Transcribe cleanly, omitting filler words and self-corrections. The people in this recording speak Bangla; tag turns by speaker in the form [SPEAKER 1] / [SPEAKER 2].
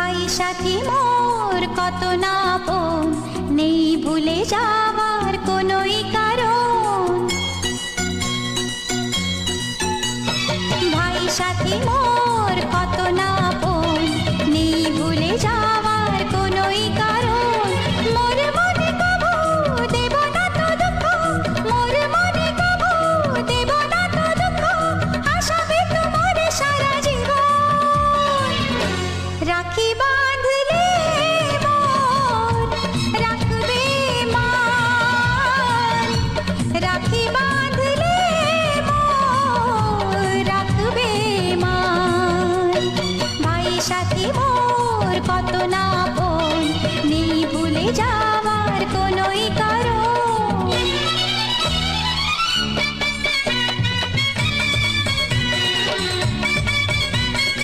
[SPEAKER 1] ভাই সাথী মোর কত না আপন, নেই ভুলে যাওয়ার কোনোই কারণ। ভাই সাথী মোর কত না আপন, নেই ভুলে যাওয়ার কোনোই কারণ। মোর মনে কবু দেব না তো দুঃখ, মোর মনে কবু দেব না তো দুঃখ, আশাবে তোমার সারা জীবন। রাখি বাঁধলে মোর রাখবে মান, রাখি বাঁধলে মোর রাখবে মান। ভাই সাথী মোর কত না আপন, নেই ভুলে যা